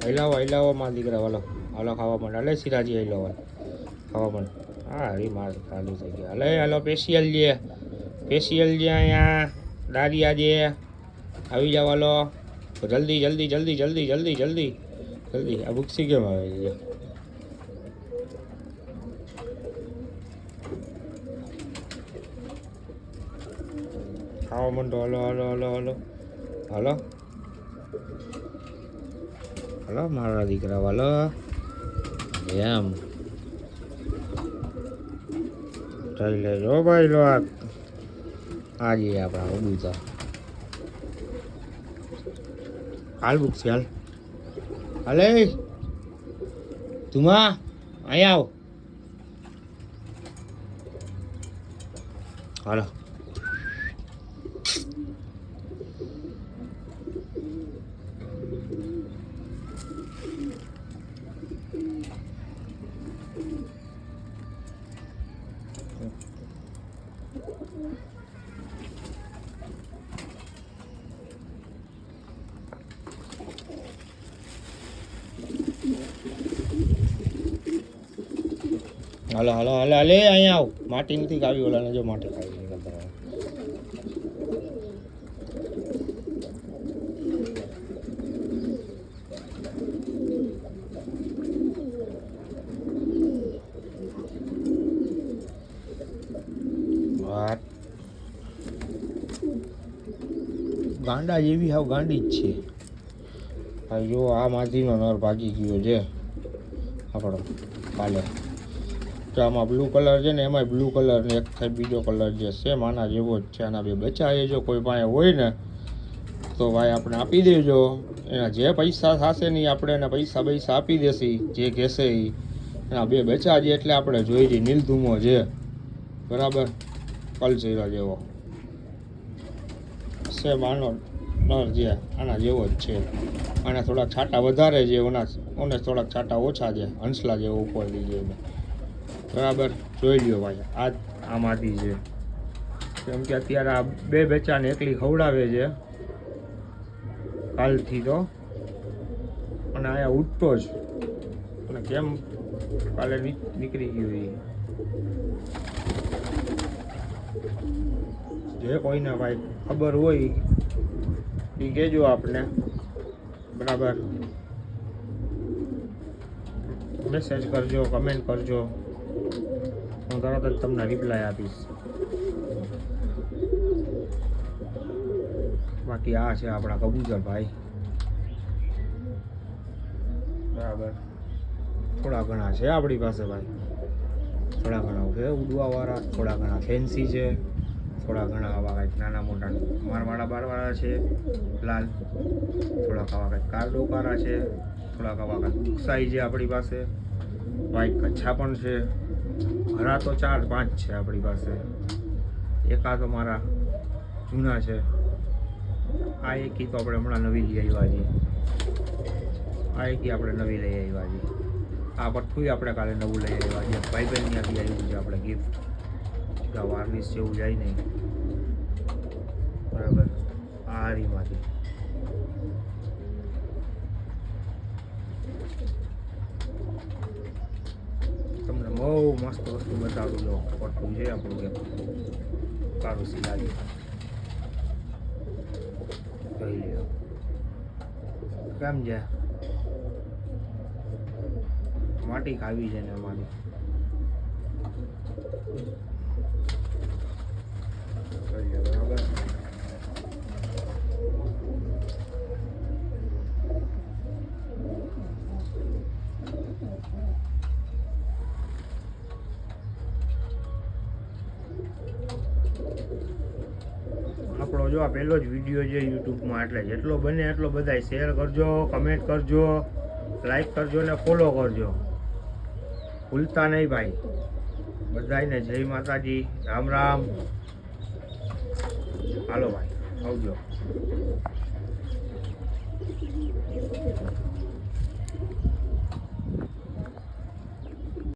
હલાવો માં દીકરા હાલો ખાવા માંડ. હાલે સિરાજી હલાવો ખાવા માંડ. હા હરી માર ચાલુ થઈ ગયા. હાલો સ્પેશિયલ જે અહીંયા દારિયા જે આવી જાવ. હાલો જલ્દી. આ બુક્સી કેમ આવે છે? ખાવા માંડો. હાલો મારા દીકરા વાલો એમ જઈ લેજો ભાઈ. લો આજે આપણા ઉબુતા હાલ બુક છે. હાલે તુમા અહીંયા આવ. હાલો હાલે અહીંયા આવ. માટી નથી ખાવી. ઓલાને જો માટી ખાવી ગાંડા જેવી હાવ ગાંડી જ છે. જો આ માધીનો નર ભાગી ગયો છે આપણો કાલે. તો આમાં બ્લુ કલર છે ને, એમાંય બ્લુ કલર ને એક થાય બીજો કલર જે સેમ આના જેવો જ છે. આના બે બચ્ચા એ જો કોઈ પાસે હોય ને તો ભાઈ આપણે આપી દેજો. એના જે પૈસા થશે ને આપણે એના પૈસા આપી દેશી. જે કહેશે એ એના બે બચ્ચા છે એટલે આપણે જોઈ જઈએ. નીલધુમો છે બરાબર, કલચીરા જેવો સેમ આનો નર જે આના જેવો જ છે. આના થોડાક છાંટા વધારે છે, ઓને થોડાક છાંટા ઓછા છે. હંસલા જેવો ઉપરથી છે બરાબર. જોઈ લ્યો ભાઈ. આમાંથી છે કેમ કે અત્યારે આ બે બચ્ચાને એકલી ખવડાવે છે કાલથી તો. અને અહીંયા ઉઠતો જ અને કેમ કાલે નીકળી ગયો એ. જે કોઈને ભાઈ ખબર હોય એ કહેજો આપણે બરાબર. મેસેજ કરજો, કમેન્ટ કરજો, હું તરત જ તમને રિપ્લાય આપીશ. બાકી આ છે આપણા કબૂતર ભાઈ બરાબર. થોડા ઘણા છે આપણી પાસે ભાઈ, થોડા ઘણા છે ઉડવાવાળા, થોડા ઘણા ફેન્સી છે, થોડા ઘણા આવા કંઈક નાના મોટા મારવાળા બારવાળા છે લાલ, થોડાક આવા કંઈક કારડોકારા છે, થોડાક આવા કંઈક બુકસાઈ છે આપણી પાસે, વ્હાઈટ કચ્છા પણ છે. ઘણા તો 4-5 છે આપણી પાસે. એકાદ તો મારા જૂના છે. આ એકી તો આપણે હમણાં નવી લઈ આવ્યા છીએ. આપણે નવી લઈ આવ્યા છીએ. આ પઠ્ઠું આપણે કાલે નવું લઈ આવ્યા છીએ. ભાઈ બહેન ત્યાંથી આવ્યું છે આપણે ગિફ્ટ. વારલીસ જેવું જાય નહીં બરાબર. આ હારીમાંથી તમને બહુ મસ્ત વસ્તુ બતાવું. જો પઠ્ઠું છે આપણું કે કાળું સિલાજી કહી લ્યો કેમ છે. માટી ખાવી છે ને અમારી. બરાબર. આપણો જો આ પહેલો જ વિડીયો છે યુટ્યુબમાં, એટલે જેટલો બને એટલો બધા શેર કરજો, કમેન્ટ કરજો, લાઈક કરજો ને ફોલો કરજો. ભૂલતા નહીં ભાઈ. બધાને જય માતાજી, રામ રામ. હાલો ભાઈ આવજો.